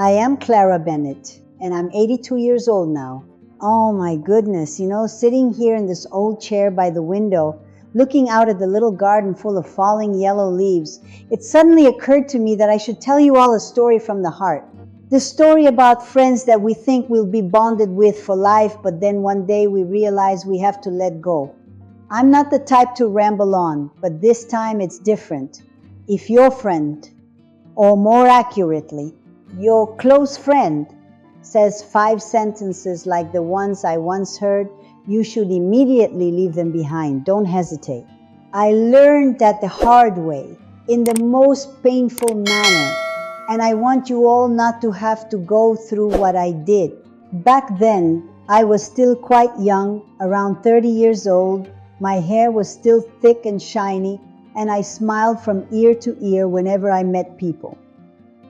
I am Clara Bennett, and I'm 82 years old now. Oh my goodness, sitting here in this old chair by the window, looking out at the little garden full of falling yellow leaves, it suddenly occurred to me that I should tell you all a story from the heart. The story about friends that we think we'll be bonded with for life, but then one day we realize we have to let go. I'm not the type to ramble on, but this time it's different. If your friend, or more accurately, your close friend, says 5 sentences like the ones I once heard, you should immediately leave them behind. Don't hesitate. I learned that the hard way, in the most painful manner, and I want you all not to have to go through what I did. Back then, I was still quite young, around 30 years old. My hair was still thick and shiny, and I smiled from ear to ear whenever I met people.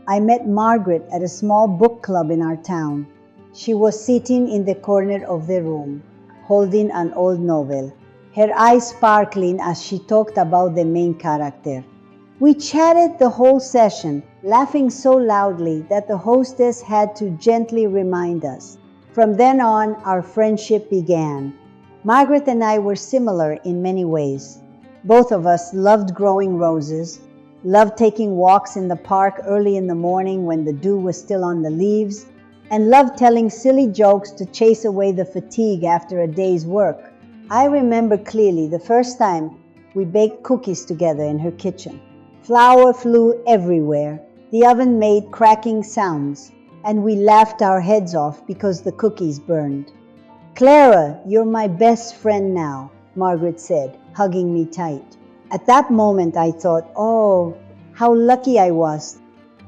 I met Margaret at a small book club in our town. She was sitting in the corner of the room, holding an old novel, her eyes sparkling as she talked about the main character. We chatted the whole session, laughing so loudly that the hostess had to gently remind us. From then on, our friendship began. Margaret and I were similar in many ways. Both of us loved growing roses, loved taking walks in the park early in the morning when the dew was still on the leaves, and loved telling silly jokes to chase away the fatigue after a day's work. I remember clearly the first time we baked cookies together in her kitchen. Flour flew everywhere, the oven made cracking sounds, and we laughed our heads off because the cookies burned. "Clara, you're my best friend now," Margaret said, hugging me tight. At that moment, I thought, oh, how lucky I was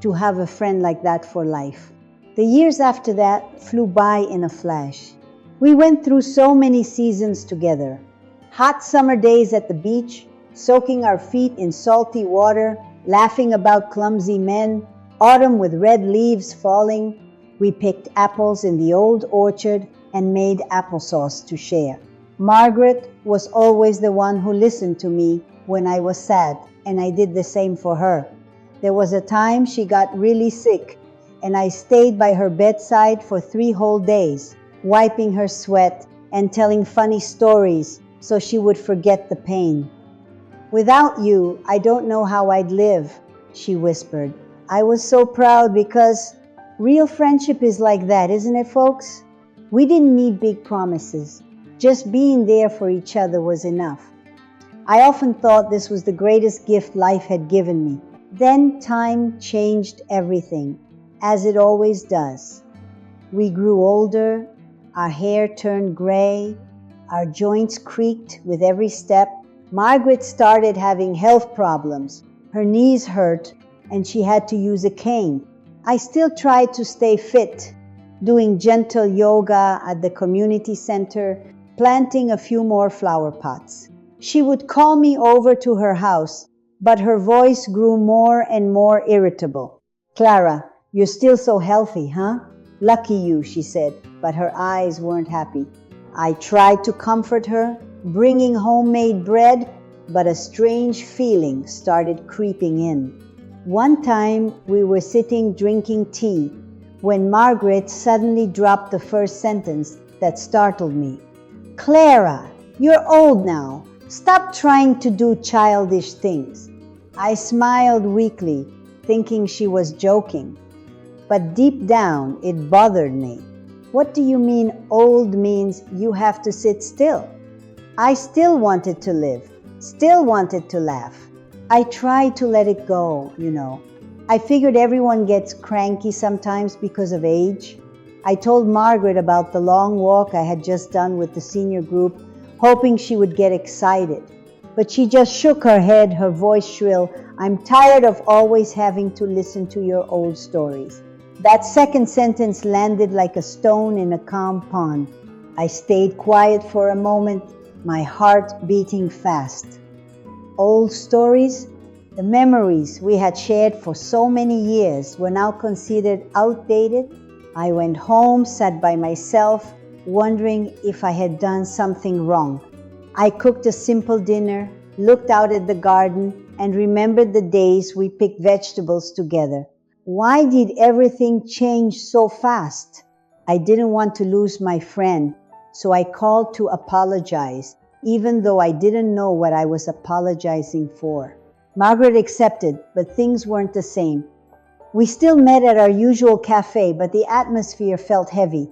to have a friend like that for life. The years after that flew by in a flash. We went through so many seasons together. Hot summer days at the beach, soaking our feet in salty water, laughing about clumsy men. Autumn with red leaves falling. We picked apples in the old orchard and made applesauce to share. Margaret was always the one who listened to me when I was sad, and I did the same for her. There was a time she got really sick, and I stayed by her bedside for 3 whole days, wiping her sweat and telling funny stories so she would forget the pain. "Without you, I don't know how I'd live," she whispered. I was so proud because real friendship is like that, isn't it, folks? We didn't need big promises. Just being there for each other was enough. I often thought this was the greatest gift life had given me. Then time changed everything, as it always does. We grew older, our hair turned gray, our joints creaked with every step. Margaret started having health problems. Her knees hurt, and she had to use a cane. I still tried to stay fit, doing gentle yoga at the community center, planting a few more flower pots. She would call me over to her house, but her voice grew more and more irritable. "Clara, you're still so healthy, huh? Lucky you," she said, but her eyes weren't happy. I tried to comfort her, bringing homemade bread, but a strange feeling started creeping in. One time we were sitting drinking tea when Margaret suddenly dropped the first sentence that startled me. "Clara, you're old now. Stop trying to do childish things." I smiled weakly, thinking she was joking. But deep down, it bothered me. What do you mean old means you have to sit still? I still wanted to live, still wanted to laugh. I tried to let it go, I figured everyone gets cranky sometimes because of age. I told Margaret about the long walk I had just done with the senior group, hoping she would get excited. But she just shook her head, her voice shrill. "I'm tired of always having to listen to your old stories." That second sentence landed like a stone in a calm pond. I stayed quiet for a moment, my heart beating fast. Old stories? The memories we had shared for so many years were now considered outdated. I went home, sat by myself, wondering if I had done something wrong. I cooked a simple dinner, looked out at the garden, and remembered the days we picked vegetables together. Why did everything change so fast? I didn't want to lose my friend, so I called to apologize, even though I didn't know what I was apologizing for. Margaret accepted, but things weren't the same. We still met at our usual cafe, but the atmosphere felt heavy.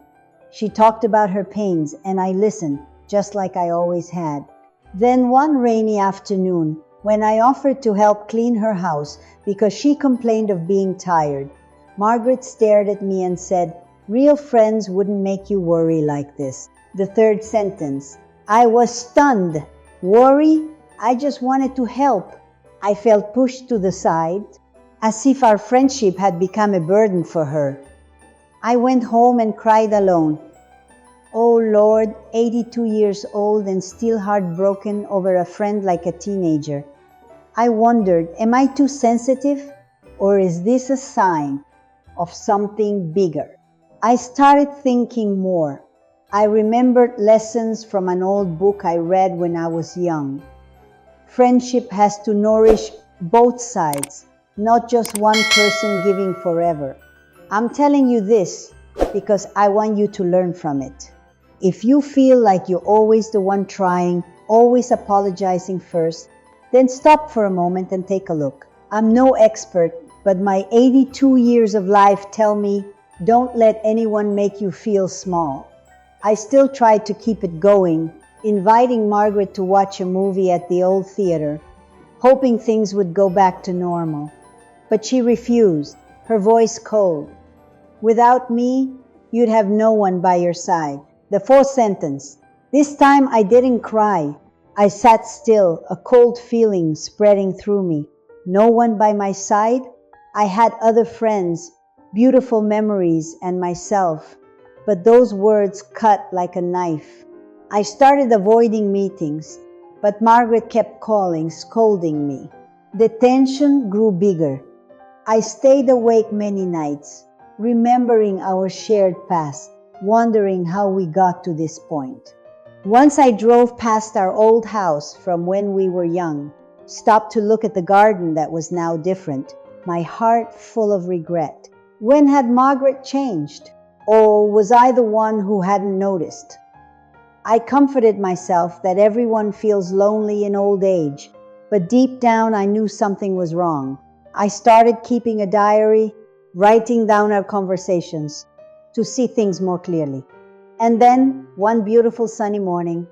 She talked about her pains, and I listened, just like I always had. Then one rainy afternoon, when I offered to help clean her house because she complained of being tired, Margaret stared at me and said, "Real friends wouldn't make you worry like this." The third sentence. I was stunned. Worry? I just wanted to help. I felt pushed to the side, as if our friendship had become a burden for her. I went home and cried alone. Oh Lord, 82 years old and still heartbroken over a friend like a teenager. I wondered, am I too sensitive? Or is this a sign of something bigger? I started thinking more. I remembered lessons from an old book I read when I was young. Friendship has to nourish both sides, not just one person giving forever. I'm telling you this because I want you to learn from it. If you feel like you're always the one trying, always apologizing first, then stop for a moment and take a look. I'm no expert, but my 82 years of life tell me, don't let anyone make you feel small. I still tried to keep it going, inviting Margaret to watch a movie at the old theater, hoping things would go back to normal. But she refused, her voice cold. Without me, you'd have no one by your side. The fourth sentence. This time I didn't cry. I sat still, a cold feeling spreading through me. No one by my side? I had other friends, beautiful memories, and myself. But those words cut like a knife. I started avoiding meetings, but Margaret kept calling, scolding me. The tension grew bigger. I stayed awake many nights, remembering our shared past, wondering how we got to this point. Once I drove past our old house from when we were young, stopped to look at the garden that was now different, my heart full of regret. When had Margaret changed? Or was I the one who hadn't noticed? I comforted myself that everyone feels lonely in old age, but deep down I knew something was wrong. I started keeping a diary, writing down our conversations to see things more clearly. And then, one beautiful sunny morning,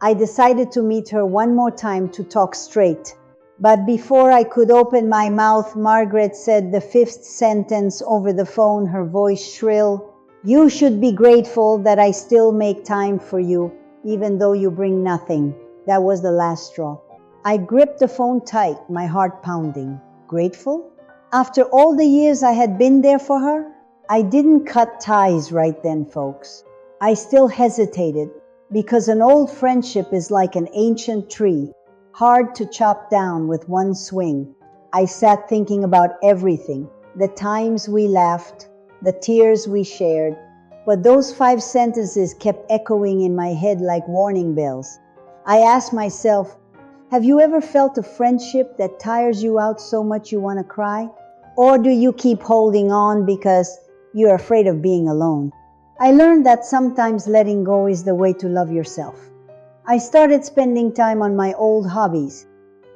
I decided to meet her one more time to talk straight. But before I could open my mouth, Margaret said the fifth sentence over the phone, her voice shrill. You should be grateful that I still make time for you, even though you bring nothing. That was the last straw. I gripped the phone tight, my heart pounding. Grateful? After all the years I had been there for her? I didn't cut ties right then, folks. I still hesitated, because an old friendship is like an ancient tree, hard to chop down with one swing. I sat thinking about everything, the times we laughed, the tears we shared, but those 5 sentences kept echoing in my head like warning bells. I asked myself, have you ever felt a friendship that tires you out so much you want to cry? Or do you keep holding on because you're afraid of being alone? I learned that sometimes letting go is the way to love yourself. I started spending time on my old hobbies,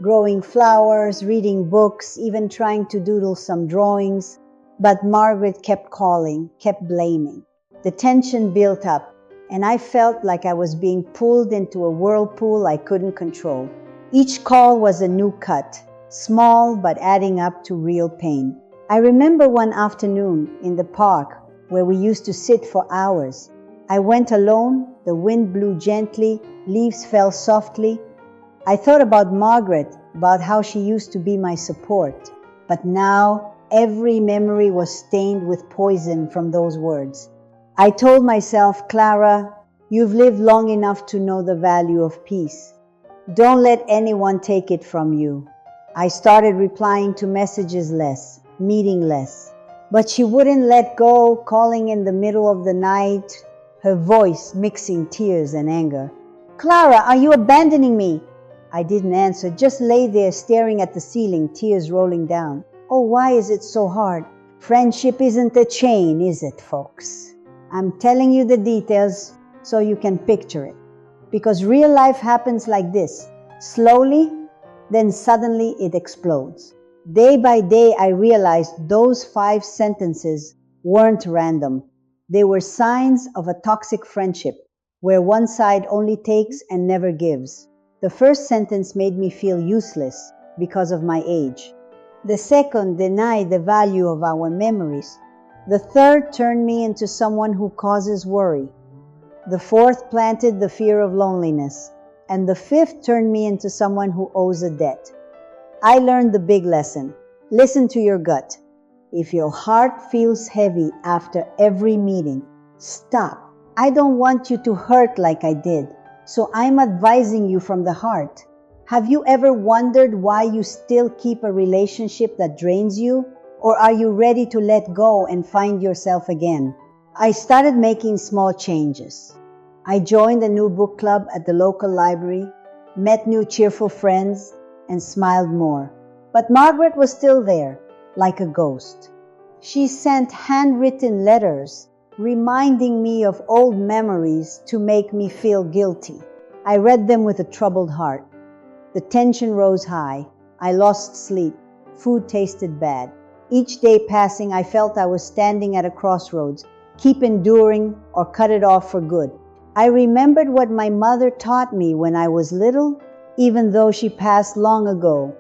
growing flowers, reading books, even trying to doodle some drawings. But Margaret kept calling, kept blaming. The tension built up, and I felt like I was being pulled into a whirlpool I couldn't control. Each call was a new cut, small but adding up to real pain. I remember one afternoon in the park where we used to sit for hours. I went alone, the wind blew gently, leaves fell softly. I thought about Margaret, about how she used to be my support. But now, every memory was stained with poison from those words. I told myself, Clara, you've lived long enough to know the value of peace. Don't let anyone take it from you. I started replying to messages less, meeting less. But she wouldn't let go, calling in the middle of the night, her voice mixing tears and anger. Clara, are you abandoning me? I didn't answer, just lay there staring at the ceiling, tears rolling down. Oh, why is it so hard? Friendship isn't a chain, is it, folks? I'm telling you the details so you can picture it. Because real life happens like this. Slowly, then suddenly it explodes. Day by day, I realized those 5 sentences weren't random. They were signs of a toxic friendship, where one side only takes and never gives. The first sentence made me feel useless because of my age. The second denied the value of our memories. The third turned me into someone who causes worry. The fourth planted the fear of loneliness. And the fifth turned me into someone who owes a debt. I learned the big lesson. Listen to your gut. If your heart feels heavy after every meeting, stop. I don't want you to hurt like I did, so I'm advising you from the heart. Have you ever wondered why you still keep a relationship that drains you? Or are you ready to let go and find yourself again? I started making small changes. I joined a new book club at the local library, met new cheerful friends, and smiled more. But Margaret was still there, like a ghost. She sent handwritten letters, reminding me of old memories to make me feel guilty. I read them with a troubled heart. The tension rose high. I lost sleep. Food tasted bad. Each day passing, I felt I was standing at a crossroads. Keep enduring or cut it off for good. I remembered what my mother taught me when I was little, even though she passed long ago.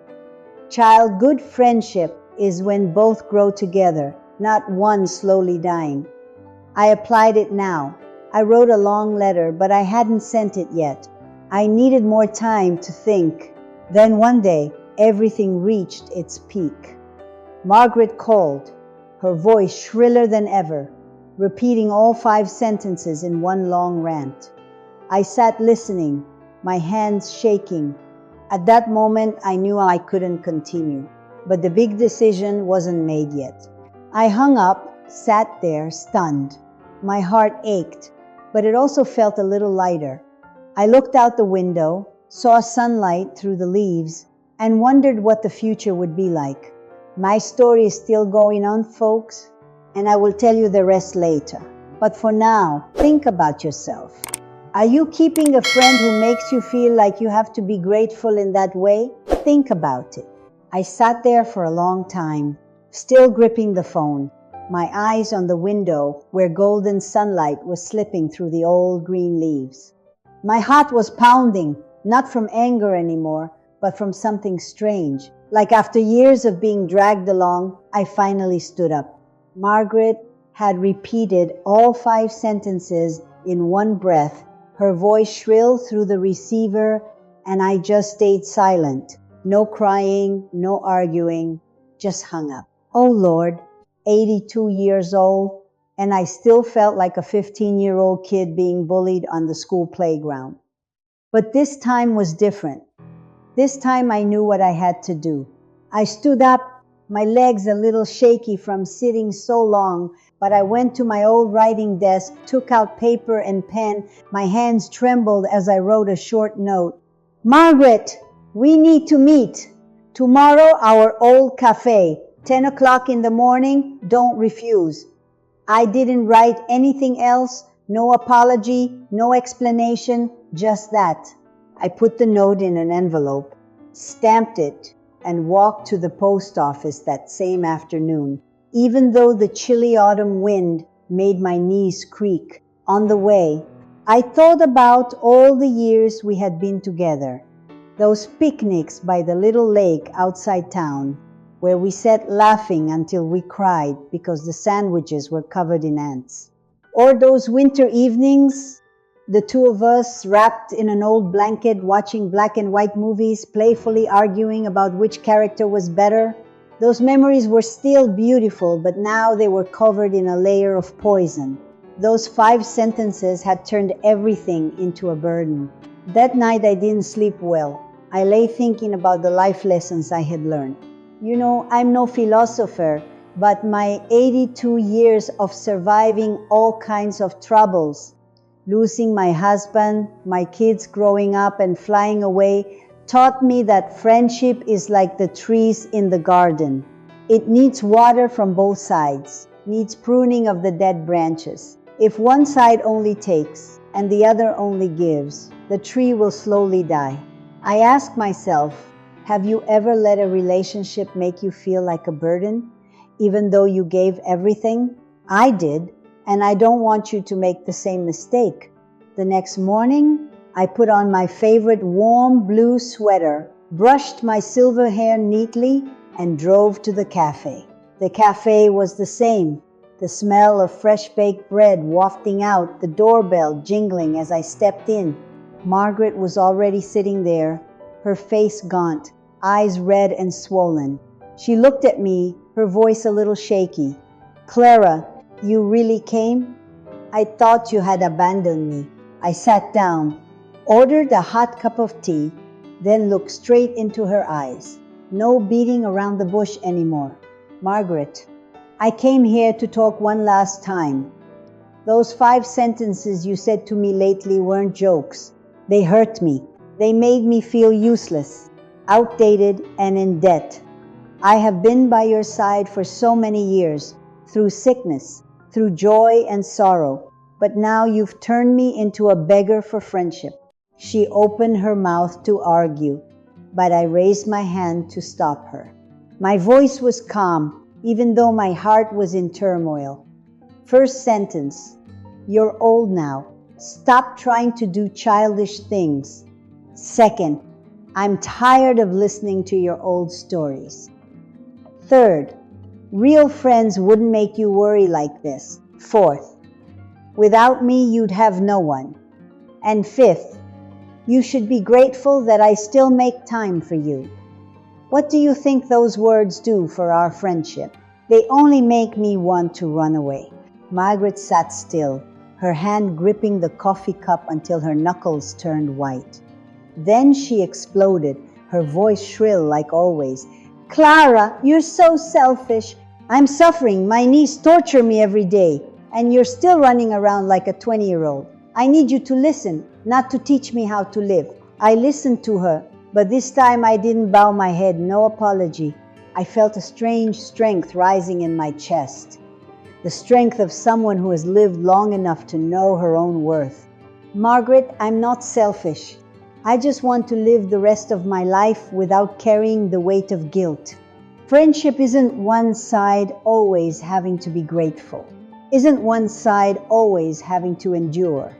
Child, good friendship is when both grow together, not one slowly dying. I applied it now. I wrote a long letter, but I hadn't sent it yet. I needed more time to think. Then one day, everything reached its peak. Margaret called, her voice shriller than ever, repeating all 5 sentences in one long rant. I sat listening, my hands shaking. At that moment, I knew I couldn't continue, but the big decision wasn't made yet. I hung up, sat there, stunned. My heart ached, but it also felt a little lighter. I looked out the window, saw sunlight through the leaves, and wondered what the future would be like. My story is still going on, folks, and I will tell you the rest later. But for now, think about yourself. Are you keeping a friend who makes you feel like you have to be grateful in that way? Think about it. I sat there for a long time, still gripping the phone, my eyes on the window where golden sunlight was slipping through the old green leaves. My heart was pounding, not from anger anymore, but from something strange. Like after years of being dragged along, I finally stood up. Margaret had repeated all 5 sentences in one breath, her voice shrill through the receiver, and I just stayed silent. No crying, no arguing, just hung up. Oh Lord, 82 years old, and I still felt like a 15-year-old kid being bullied on the school playground. But this time was different. This time I knew what I had to do. I stood up, my legs a little shaky from sitting so long, but I went to my old writing desk, took out paper and pen. My hands trembled as I wrote a short note. Margaret, we need to meet. Tomorrow, our old cafe, 10 o'clock in the morning, don't refuse. I didn't write anything else, no apology, no explanation, just that. I put the note in an envelope, stamped it, and walked to the post office that same afternoon, even though the chilly autumn wind made my knees creak. On the way, I thought about all the years we had been together, those picnics by the little lake outside town, where we sat laughing until we cried because the sandwiches were covered in ants. Or those winter evenings, the two of us wrapped in an old blanket watching black and white movies, playfully arguing about which character was better. Those memories were still beautiful, but now they were covered in a layer of poison. Those 5 sentences had turned everything into a burden. That night I didn't sleep well. I lay thinking about the life lessons I had learned. You know, I'm no philosopher, but my 82 years of surviving all kinds of troubles, losing my husband, my kids growing up and flying away, taught me that friendship is like the trees in the garden. It needs water from both sides, needs pruning of the dead branches. If one side only takes and the other only gives, the tree will slowly die. I ask myself, have you ever let a relationship make you feel like a burden, even though you gave everything? I did, and I don't want you to make the same mistake. The next morning, I put on my favorite warm blue sweater, brushed my silver hair neatly, and drove to the cafe. The cafe was the same, the smell of fresh baked bread wafting out, the doorbell jingling as I stepped in. Margaret was already sitting there, her face gaunt, eyes red and swollen. She looked at me, her voice a little shaky. "Clara, you really came? I thought you had abandoned me." I sat down, ordered a hot cup of tea, then looked straight into her eyes. No beating around the bush anymore. "Margaret, I came here to talk one last time. Those 5 sentences you said to me lately weren't jokes. They hurt me. They made me feel useless, outdated, and in debt. I have been by your side for so many years, through sickness, through joy and sorrow, but now you've turned me into a beggar for friendship." She opened her mouth to argue, but I raised my hand to stop her. My voice was calm, even though my heart was in turmoil. First sentence, "You're old now. Stop trying to do childish things." Second, "I'm tired of listening to your old stories." Third, "Real friends wouldn't make you worry like this." Fourth, "Without me, you'd have no one." And fifth, "You should be grateful that I still make time for you." What do you think those words do for our friendship? They only make me want to run away. Margaret sat still, her hand gripping the coffee cup until her knuckles turned white. Then she exploded, her voice shrill like always. "Clara, you're so selfish. I'm suffering. My knees torture me every day. And you're still running around like a 20-year-old. I need you to listen, not to teach me how to live." I listened to her, but this time I didn't bow my head, no apology. I felt a strange strength rising in my chest. The strength of someone who has lived long enough to know her own worth. "Margaret, I'm not selfish. I just want to live the rest of my life without carrying the weight of guilt. Friendship isn't one side always having to be grateful. Isn't one side always having to endure.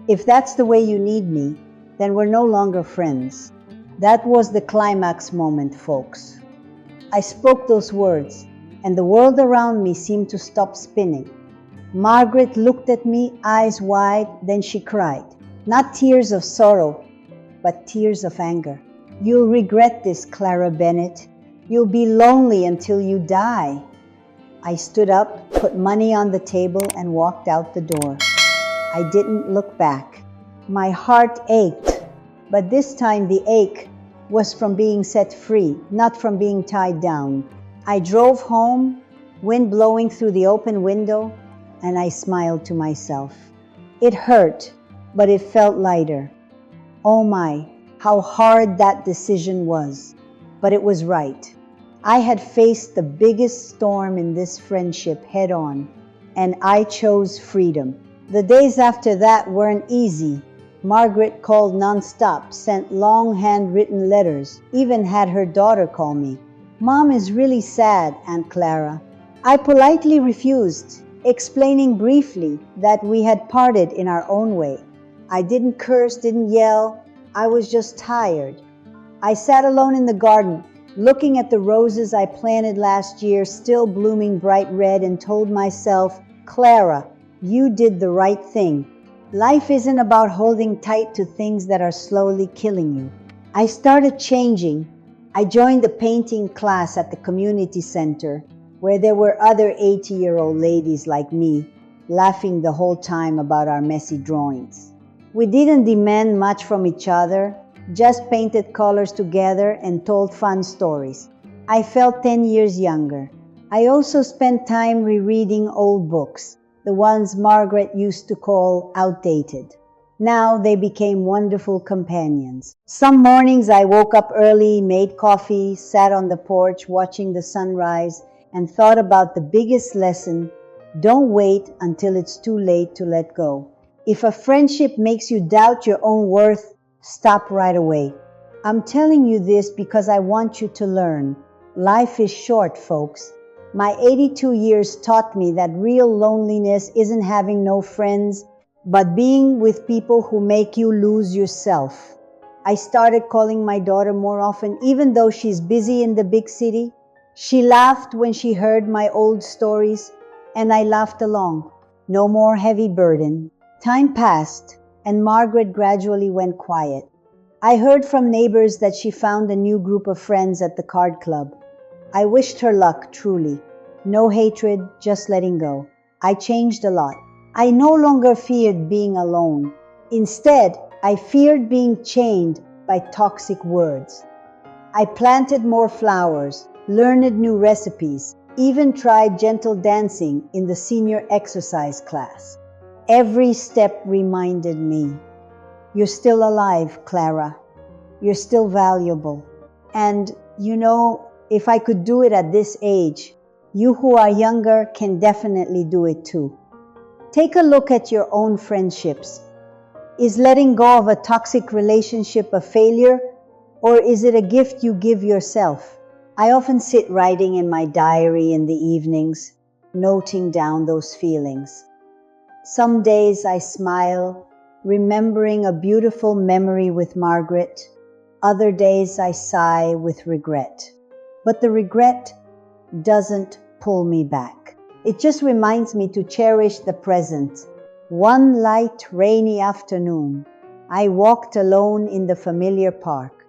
If that's the way you need me, then we're no longer friends." That was the climax moment, folks. I spoke those words, and the world around me seemed to stop spinning. Margaret looked at me, eyes wide, then she cried. Not tears of sorrow, but tears of anger. "You'll regret this, Clara Bennett. You'll be lonely until you die." I stood up, put money on the table, and walked out the door. I didn't look back. My heart ached, but this time the ache was from being set free, not from being tied down. I drove home, wind blowing through the open window, and I smiled to myself. It hurt, but it felt lighter. Oh my, how hard that decision was. But it was right. I had faced the biggest storm in this friendship head on, and I chose freedom. The days after that weren't easy. Margaret called nonstop, sent long handwritten letters, even had her daughter call me. "Mom is really sad, Aunt Clara." I politely refused, explaining briefly that we had parted in our own way. I didn't curse, didn't yell. I was just tired. I sat alone in the garden, looking at the roses I planted last year, still blooming bright red, and told myself, "Clara, you did the right thing. Life isn't about holding tight to things that are slowly killing you." I started changing. I joined a painting class at the community center, where there were other 80-year-old ladies like me, laughing the whole time about our messy drawings. We didn't demand much from each other, just painted colors together and told fun stories. I felt 10 years younger. I also spent time rereading old books, the ones Margaret used to call outdated. Now they became wonderful companions. Some mornings I woke up early, made coffee, sat on the porch watching the sunrise, and thought about the biggest lesson: don't wait until it's too late to let go. If a friendship makes you doubt your own worth, stop right away. I'm telling you this because I want you to learn. Life is short, folks. My 82 years taught me that real loneliness isn't having no friends, but being with people who make you lose yourself. I started calling my daughter more often, even though she's busy in the big city. She laughed when she heard my old stories, and I laughed along. No more heavy burden. Time passed, and Margaret gradually went quiet. I heard from neighbors that she found a new group of friends at the card club. I wished her luck, truly. No hatred, just letting go. I changed a lot. I no longer feared being alone. Instead, I feared being chained by toxic words. I planted more flowers, learned new recipes, even tried gentle dancing in the senior exercise class. Every step reminded me, you're still alive, Clara. You're still valuable. And, if I could do it at this age, you who are younger can definitely do it too. Take a look at your own friendships. Is letting go of a toxic relationship a failure, or is it a gift you give yourself? I often sit writing in my diary in the evenings, noting down those feelings. Some days I smile, remembering a beautiful memory with Margaret. Other days I sigh with regret. But the regret doesn't pull me back. It just reminds me to cherish the present. One light, rainy afternoon, I walked alone in the familiar park.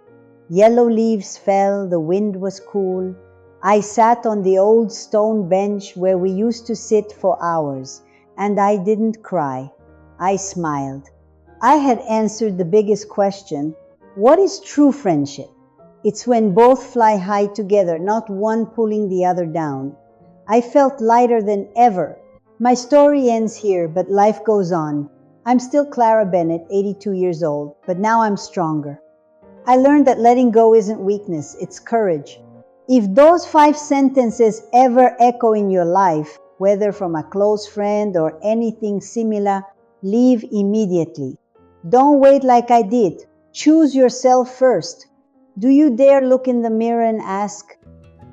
Yellow leaves fell, the wind was cool. I sat on the old stone bench where we used to sit for hours, and I didn't cry. I smiled. I had answered the biggest question: what is true friendship? It's when both fly high together, not one pulling the other down. I felt lighter than ever. My story ends here, but life goes on. I'm still Clara Bennett, 82 years old, but now I'm stronger. I learned that letting go isn't weakness, it's courage. If those 5 sentences ever echo in your life, whether from a close friend or anything similar, leave immediately. Don't wait like I did. Choose yourself first. Do you dare look in the mirror and ask,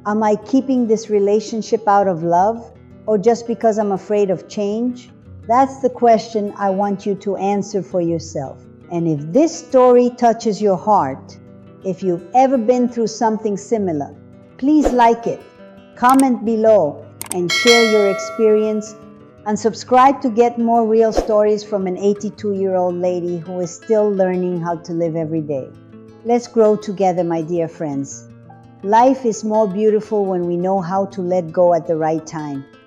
am I keeping this relationship out of love, or just because I'm afraid of change? That's the question I want you to answer for yourself. And if this story touches your heart, if you've ever been through something similar, please like it, comment below, and share your experience. And subscribe to get more real stories from an 82-year-old lady who is still learning how to live every day. Let's grow together, my dear friends. Life is more beautiful when we know how to let go at the right time.